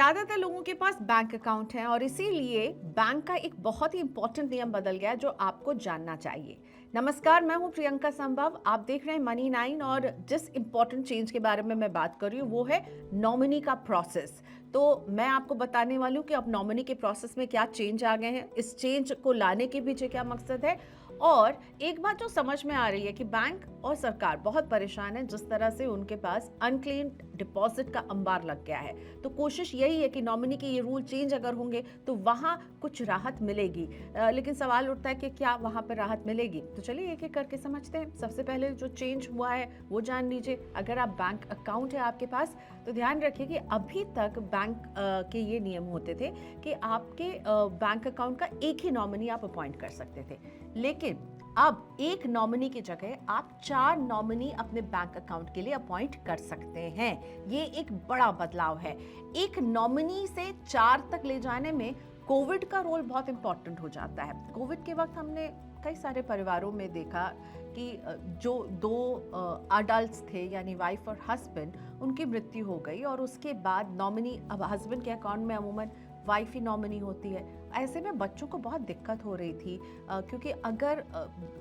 ज़्यादातर लोगों के पास बैंक अकाउंट है और इसीलिए बैंक का एक बहुत ही इंपॉर्टेंट नियम बदल गया है जो आपको जानना चाहिए। नमस्कार, मैं हूं प्रियंका संभव। आप देख रहे हैं मनी 9 और जिस इंपॉर्टेंट चेंज के बारे में मैं बात कर रही हूँ वो है नॉमिनी का प्रोसेस। तो मैं आपको बताने वाली हूँ कि अब नॉमिनी के प्रोसेस में क्या चेंज आ गए हैं, इस चेंज को लाने के पीछे क्या मकसद है। और एक बात जो समझ में आ रही है कि बैंक और सरकार बहुत परेशान है जिस तरह से उनके पास अनक्लेम्ड डिपॉजिट का अंबार लग गया है। तो कोशिश यही है कि नॉमिनी के ये रूल चेंज अगर होंगे तो वहाँ कुछ राहत मिलेगी। लेकिन सवाल उठता है कि क्या वहाँ पर राहत मिलेगी। तो चलिए एक एक करके समझते हैं। सबसे पहले जो चेंज हुआ है वो जान लीजिए। अगर आप बैंक अकाउंट है आपके पास तो ध्यान रखिए कि अभी तक बैंक के ये नियम होते थे कि आपके बैंक अकाउंट का एक ही नॉमिनी आप अपॉइंट कर सकते थे, लेकिन अब एक नॉमिनी की जगह आप 4 नॉमिनी अपने बैंक अकाउंट के लिए अपॉइंट कर सकते हैं। ये एक बड़ा बदलाव है। एक नॉमिनी से 4 तक ले जाने में कोविड का रोल बहुत इंपॉर्टेंट हो जाता है। कोविड के वक्त हमने कई सारे परिवारों में देखा कि जो 2 अडल्ट्स थे यानी वाइफ और हस्बैंड, उनकी मृत्यु हो गई और उसके बाद नॉमिनी अब हस्बैंड के अकाउंट में अमूमन वाइफ ही नॉमिनी होती है। ऐसे में बच्चों को बहुत दिक्कत हो रही थी क्योंकि अगर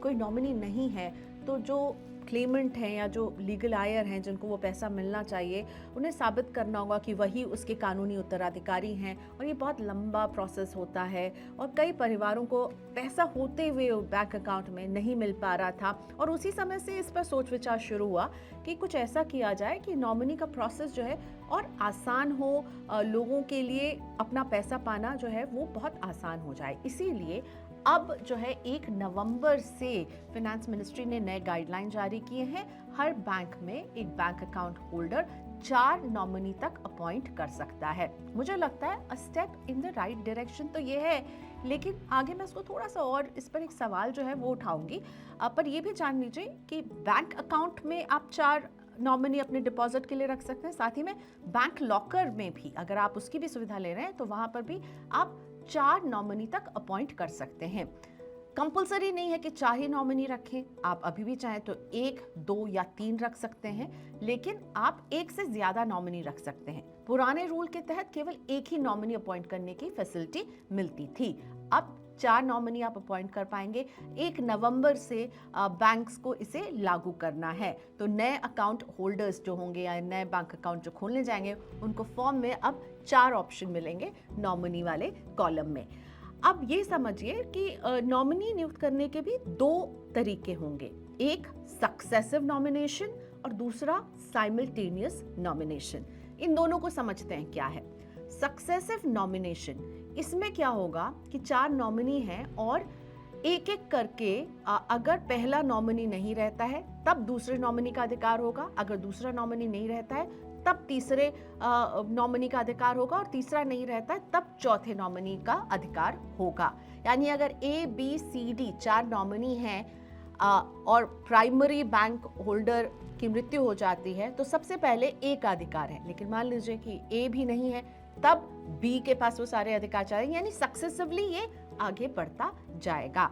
कोई नॉमिनी नहीं है तो जो क्लेमेंट हैं या जो लीगल आयर हैं जिनको वो पैसा मिलना चाहिए, उन्हें साबित करना होगा कि वही उसके कानूनी उत्तराधिकारी हैं और ये बहुत लंबा प्रोसेस होता है और कई परिवारों को पैसा होते हुए बैंक अकाउंट में नहीं मिल पा रहा था। और उसी समय से इस पर सोच विचार शुरू हुआ कि कुछ ऐसा किया जाए कि नॉमिनी का प्रोसेस जो है और आसान हो, लोगों के लिए अपना पैसा पाना जो है वो बहुत आसान हो जाए। इसीलिए अब जो है 1 नवंबर से फाइनेंस मिनिस्ट्री ने नए गाइडलाइन जारी किए हैं। हर बैंक में एक बैंक अकाउंट होल्डर 4 नॉमिनी तक अपॉइंट कर सकता है। मुझे लगता है a step in the right direction तो ये है, लेकिन आगे मैं इसको थोड़ा सा और इस पर एक सवाल जो है वो उठाऊंगी। पर ये भी जान लीजिए कि बैंक अकाउंट में आप 4 नॉमिनी अपने डिपॉजिट के लिए रख सकते हैं। साथ ही में बैंक लॉकर में भी अगर आप उसकी भी सुविधा ले रहे हैं तो वहां पर भी आप 4 नॉमिनी तक अपॉइंट कर सकते हैं। कंपलसरी नहीं है कि 4 ही नॉमिनी रखें, आप अभी भी चाहें तो 1, 2 या 3 रख सकते हैं, लेकिन आप 1 से ज्यादा नॉमिनी रख सकते हैं। पुराने रूल के तहत केवल 1 ही नॉमिनी अपॉइंट करने की फैसिलिटी मिलती थी। अब 4 नॉमिनी आप अपॉइंट कर पाएंगे। 1 नवंबर से बैंक्स को इसे लागू करना है। तो नए अकाउंट होल्डर्स जो होंगे या नए बैंक अकाउंट जो खोलने जाएंगे उनको फॉर्म में अब 4 ऑप्शन मिलेंगे नॉमिनी वाले कॉलम में। अब ये समझिए कि नॉमिनी नियुक्त करने के भी 2 तरीके होंगे, एक सक्सेसिव नॉमिनेशन और दूसरा साइमल्टेनियस नॉमिनेशन। इन दोनों को समझते हैं क्या है। सक्सेसिव नॉमिनेशन, इसमें क्या होगा कि 4 नॉमिनी हैं और एक एक करके अगर पहला नॉमिनी नहीं रहता है तब दूसरे नॉमिनी का अधिकार होगा, अगर दूसरा नॉमिनी नहीं रहता है तब तीसरे नॉमिनी का अधिकार होगा और तीसरा नहीं रहता है तब चौथे नॉमिनी का अधिकार होगा। यानी अगर ABCD 4 नॉमिनी हैं और प्राइमरी बैंक होल्डर की मृत्यु हो जाती है तो सबसे पहले A का अधिकार है, लेकिन मान लीजिए कि A भी नहीं है तब B के पास वो सारे अधिकार चाहिए, यानी सक्सेसिवली ये आगे बढ़ता जाएगा।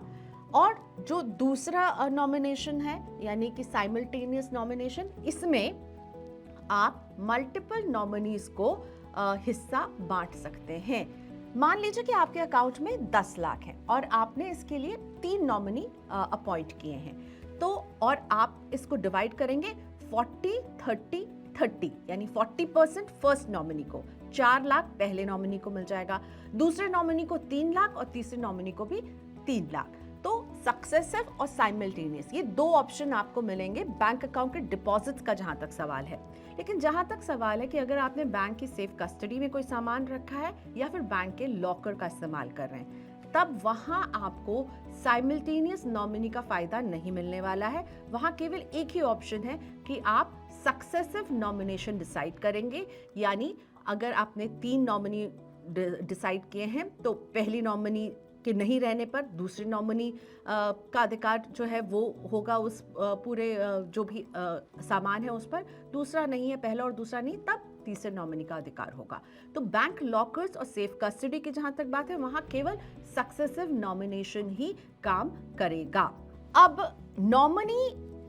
और जो दूसरा नॉमिनेशन है यानी कि साइमल्टेनियस नॉमिनेशन, इसमें आप मल्टीपल नॉमिनीज को हिस्सा बांट सकते हैं। मान लीजिए कि आपके अकाउंट में 10 लाख है और आपने इसके लिए 3 नॉमिनी अपॉइंट किए हैं, तो और आप इसको डिवाइड करेंगे 40-30-30, यानी 40% फर्स्ट नॉमिनी को, 4 लाख पहले नॉमिनी को मिल जाएगा, दूसरे नॉमिनी को 3 लाख और तीसरे नॉमिनी को भी 3 लाख। तो सक्सेसिव और साइमल्टेनियस ये 2 ऑप्शन आपको मिलेंगे बैंक अकाउंट के डिपॉजिट्स का जहां तक सवाल है। लेकिन जहां तक सवाल है कि अगर आपने बैंक की सेफ कस्टडी में कोई सामान रखा है या फिर बैंक के लॉकर का इस्तेमाल कर रहे हैं, तब वहां आपको साइमल्टेनियस नॉमिनी का फायदा नहीं मिलने वाला है। वहां केवल एक ही ऑप्शन है कि आप सक्सेसिव नॉमिनेशन डिसाइड करेंगे, यानी अगर आपने 3 नॉमिनी डिसाइड किए हैं तो पहली नॉमिनी के नहीं रहने पर दूसरे नॉमिनी का अधिकार जो है वो होगा उस पूरे जो भी सामान है उस पर, दूसरा नहीं है, पहला और दूसरा नहीं, तब तीसरे नॉमिनी का अधिकार होगा। तो बैंक लॉकर्स और सेफ कस्टडी की जहां तक बात है वहां केवल सक्सेसिव नॉमिनेशन ही काम करेगा। अब नॉमिनी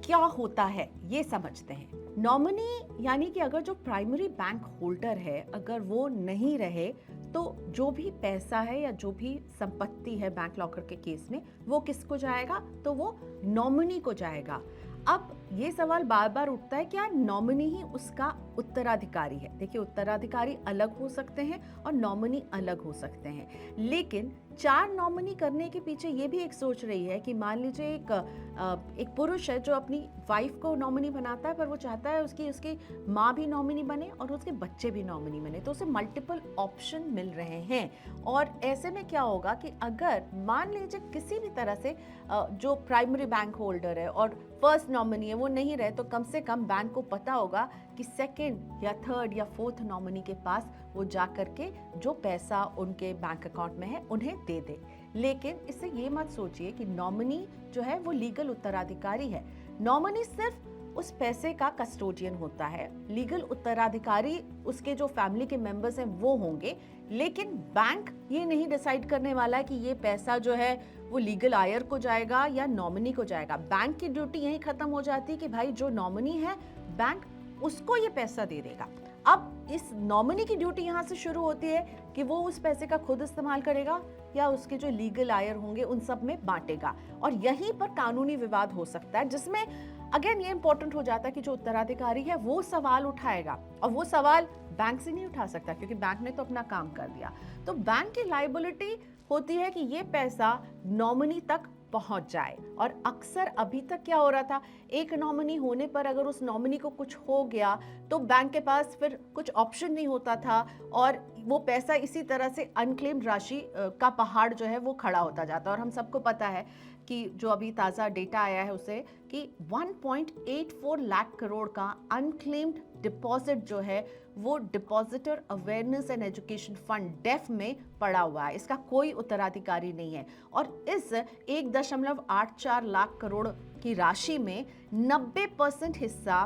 क्या होता है ये समझते हैं। नॉमिनी यानी कि अगर जो प्राइमरी बैंक होल्डर है अगर वो नहीं रहे तो जो भी पैसा है या जो भी संपत्ति है बैंक लॉकर के केस में वो किसको जाएगा, तो वो नॉमिनी को जाएगा। अब ये सवाल बार बार उठता है क्या नॉमिनी ही उसका उत्तराधिकारी है। देखिए, उत्तराधिकारी अलग हो सकते हैं और नॉमिनी अलग हो सकते हैं, लेकिन 4 नॉमिनी करने के पीछे ये भी एक सोच रही है कि मान लीजिए एक पुरुष है जो अपनी वाइफ को नॉमिनी बनाता है, पर वो चाहता है उसकी माँ भी नॉमिनी बने और उसके बच्चे भी नॉमिनी बने, तो उसे मल्टीपल ऑप्शन मिल रहे हैं। और ऐसे में क्या होगा कि अगर मान लीजिए किसी भी तरह से जो प्राइमरी बैंक होल्डर है और फर्स्ट नॉमिनी है वो नहीं रहे, तो कम से कम बैंक को पता होगा कि सेकंड या थर्ड या फोर्थ नॉमिनी के पास वो जा करके जो पैसा उनके बैंक अकाउंट में है उन्हें दे दे। लेकिन इससे ये मत सोचिए कि नॉमिनी जो है वो लीगल उत्तराधिकारी है। नॉमिनी सिर्फ उस पैसे का कस्टोडियन होता है, लीगल उत्तराधिकारी उसके जो फैमिली के मेंबर्स हैं वो होंगे, लेकिन बैंक ये नहीं डिसाइड करने वाला है कि ये पैसा जो है वो लीगल आयर को जाएगा या नॉमिनी को जाएगा। बैंक की ड्यूटी यही खत्म हो जाती है कि भाई जो नॉमिनी है बैंक उसको ये पैसा दे देगा। अब इस नॉमिनी की ड्यूटी यहाँ से शुरू होती है कि वो उस पैसे का खुद इस्तेमाल करेगा या उसके जो लीगल आयर होंगे उन सब में बांटेगा, और यहीं पर कानूनी विवाद हो सकता है, जिसमें अगेन ये इंपॉर्टेंट हो जाता है कि जो उत्तराधिकारी है वो सवाल उठाएगा, और वो सवाल बैंक से नहीं उठा सकता क्योंकि बैंक ने तो अपना काम कर दिया। तो बैंक की लायबिलिटी होती है कि ये पैसा नॉमिनी तक पहुंच जाए। और अक्सर अभी तक क्या हो रहा था, एक नॉमिनी होने पर अगर उस नॉमिनी को कुछ हो गया तो बैंक के पास फिर कुछ ऑप्शन नहीं होता था और वो पैसा इसी तरह से अनक्लेम्ड राशि का पहाड़ जो है वो खड़ा होता जाता। और हम सबको पता है कि जो अभी ताज़ा डेटा आया है उसे कि 1.84 लाख करोड़ का अनक्लेम्ड डिपॉजिट जो है वो depositor awareness and education fund DEAF में पड़ा हुआ है। इसका कोई उत्तराधिकारी नहीं है, और इस 1.84 लाख करोड़ की राशि में 90% हिस्सा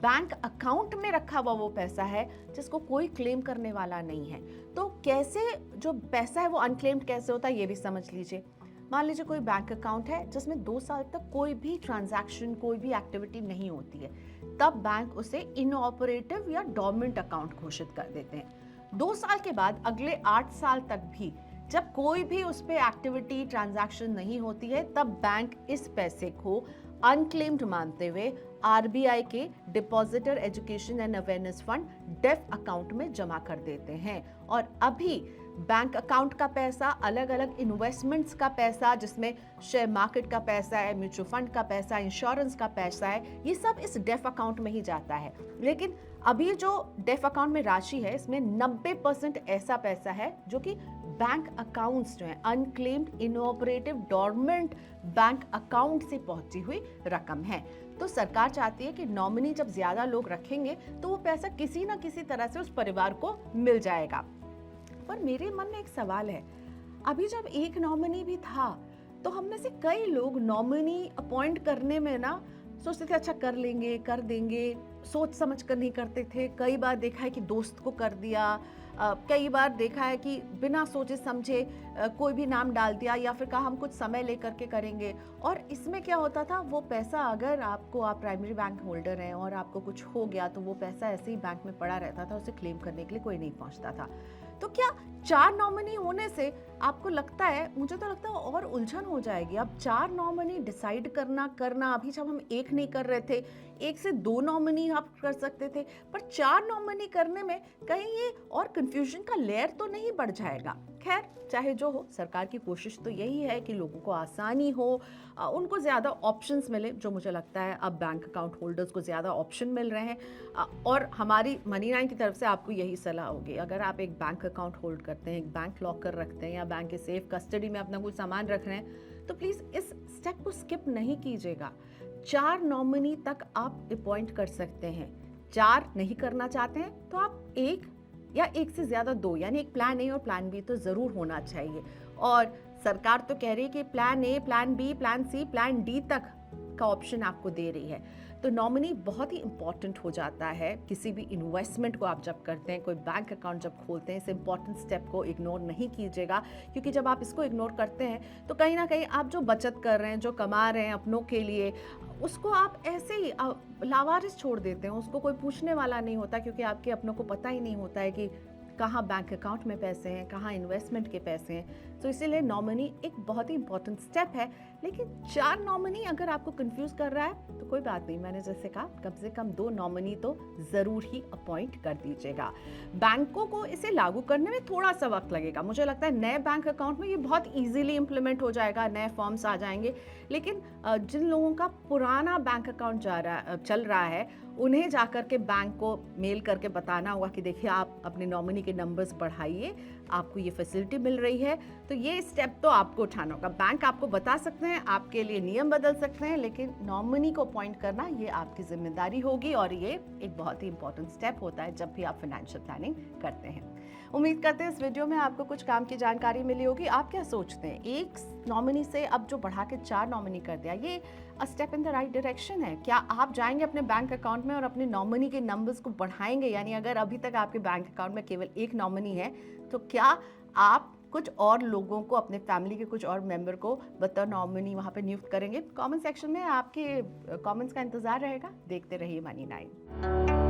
बैंक अकाउंट में रखा हुआ वो पैसा है जिसको कोई क्लेम करने वाला नहीं है। तो कैसे जो पैसा है वो अनक्लेम्ड कैसे होता है ये भी समझ लीजिए। मान लीजिए कोई बैंक अकाउंट है जिसमें 2 साल तक कोई भी ट्रांजैक्शन कोई भी एक्टिविटी नहीं होती है, तब बैंक उसे इनऑपरेटिव या डोरमेंट अकाउंट घोषित कर देते हैं। 2 साल के बाद अगले 8 साल तक भी जब कोई भी उस पे एक्टिविटी ट्रांजैक्शन नहीं होती है, तब बैंक इस पैसे को अनक्लेम्ड मानते हुए आरबीआई के depositor education and awareness fund DEAF account में जमा कर देते हैं। और अभी बैंक अकाउंट का पैसा, अलग अलग इन्वेस्टमेंट्स का पैसा जिसमें शेयर मार्केट का पैसा है, म्यूचुअल फंड का पैसा, इंश्योरेंस का पैसा है, ये सब इस डेफ अकाउंट में ही जाता है। लेकिन अभी जो डेफ अकाउंट में राशि है इसमें 90% ऐसा पैसा है जो कि बैंक अकाउंट्स जो है unclaimed inoperative dormant bank account से पहुंची हुई रकम है। तो सरकार चाहती है कि नॉमिनी जब ज्यादा लोग रखेंगे तो वो पैसा किसी ना किसी तरह से उस परिवार को मिल जाएगा। पर मेरे मन में एक सवाल है, अभी जब एक नॉमिनी भी था तो हम में से कई लोग नॉमिनी अपॉइंट करने में ना सोचते थे अच्छा कर लेंगे कर देंगे, सोच समझ कर नहीं करते थे। कई बार देखा है कि दोस्त को कर दिया, कई बार देखा है कि बिना सोचे समझे कोई भी नाम डाल दिया या फिर कहा हम कुछ समय लेकर के करेंगे। और इसमें क्या होता था, वो पैसा अगर आप प्राइमरी बैंक होल्डर हैं और आपको कुछ हो गया तो वो पैसा ऐसे ही बैंक में पड़ा रहता था, उसे क्लेम करने के लिए कोई नहीं पहुंचता था। तो क्या 4 नॉमिनी होने से आपको लगता है, मुझे तो लगता है और उलझन हो जाएगी। अब 4 नॉमिनी डिसाइड करना अभी जब हम एक नहीं कर रहे थे, 1 से 2 नॉमिनी आप कर सकते थे, पर 4 नॉमिनी करने में कहीं ये और कंफ्यूजन का लेयर तो नहीं बढ़ जाएगा। खैर चाहे जो हो, सरकार की कोशिश तो यही है कि लोगों को आसानी हो, उनको ज़्यादा ऑप्शंस मिले, जो मुझे लगता है अब बैंक अकाउंट होल्डर्स को ज़्यादा ऑप्शन मिल रहे हैं। और हमारी मनी9 की तरफ से आपको यही सलाह होगी, अगर आप एक बैंक अकाउंट होल्ड करते हैं, एक बैंक लॉकर रखते हैं या बैंक के सेफ कस्टडी में अपना कुछ सामान रख रहे हैं, तो प्लीज़ इस स्टेप को स्किप नहीं कीजिएगा। 4 नॉमिनी तक आप अपॉइंट कर सकते हैं। 4 नहीं करना चाहते हैं तो आप 1 या 1 से ज़्यादा 2, यानी एक प्लान ए और प्लान बी तो ज़रूर होना चाहिए। और सरकार तो कह रही है कि plan A, plan B, plan C, plan D तक का ऑप्शन आपको दे रही है। तो नॉमिनी बहुत ही इंपॉर्टेंट हो जाता है किसी भी इन्वेस्टमेंट को आप जब करते हैं, कोई बैंक अकाउंट जब खोलते हैं, इस इंपॉर्टेंट स्टेप को इग्नोर नहीं कीजिएगा, क्योंकि जब आप इसको इग्नोर करते हैं तो कहीं ना कहीं आप जो बचत कर रहे हैं, जो कमा रहे हैं अपनों के लिए, उसको आप ऐसे ही लावारिस छोड़ देते हैं, उसको कोई पूछने वाला नहीं होता, क्योंकि आपके अपनों को पता ही नहीं होता है कि कहाँ बैंक अकाउंट में पैसे हैं, कहाँ इन्वेस्टमेंट के पैसे हैं। तो इसीलिए नॉमिनी एक बहुत ही इंपॉर्टेंट स्टेप है। लेकिन 4 नॉमिनी अगर आपको कंफ्यूज कर रहा है तो कोई बात नहीं, मैंने जैसे कहा कम से कम 2 नॉमिनी तो ज़रूर ही अपॉइंट कर दीजिएगा। बैंकों को इसे लागू करने में थोड़ा सा वक्त लगेगा, मुझे लगता है नए बैंक अकाउंट में ये बहुत ईजिली इम्प्लीमेंट हो जाएगा, नए फॉर्म्स आ जाएंगे। लेकिन जिन लोगों का पुराना बैंक अकाउंट चल रहा है, उन्हें जाकर के बैंक को मेल करके बताना होगा कि देखिए आप अपने नॉमिनी के नंबर्स बढ़ाइए, आपको ये फैसिलिटी मिल रही है। तो ये स्टेप तो आपको उठाना होगा। बैंक आपको बता सकते हैं, आपके लिए नियम बदल सकते हैं, लेकिन नॉमिनी को अपॉइंट करना ये आपकी जिम्मेदारी होगी, और ये एक बहुत ही इंपॉर्टेंट स्टेप होता है जब भी आप फाइनेंशियल प्लानिंग करते हैं। उम्मीद करते हैं इस वीडियो में आपको कुछ काम की जानकारी मिली होगी। आप क्या सोचते हैं, एक नॉमिनी से अब जो बढ़ा के 4 नॉमिनी कर दिया, ये a step in the right direction है? क्या आप जाएंगे अपने बैंक अकाउंट में और अपने नॉमिनी के नंबर्स को बढ़ाएंगे? यानी अगर अभी तक आपके बैंक अकाउंट में केवल एक नॉमिनी है, तो क्या आप कुछ और लोगों को, अपने फैमिली के कुछ और मेंबर को बतौर नॉमिनी वहाँ पे नियुक्त करेंगे? कमेंट सेक्शन में आपके कमेंट्स का इंतजार रहेगा। देखते रहिए मनी 9।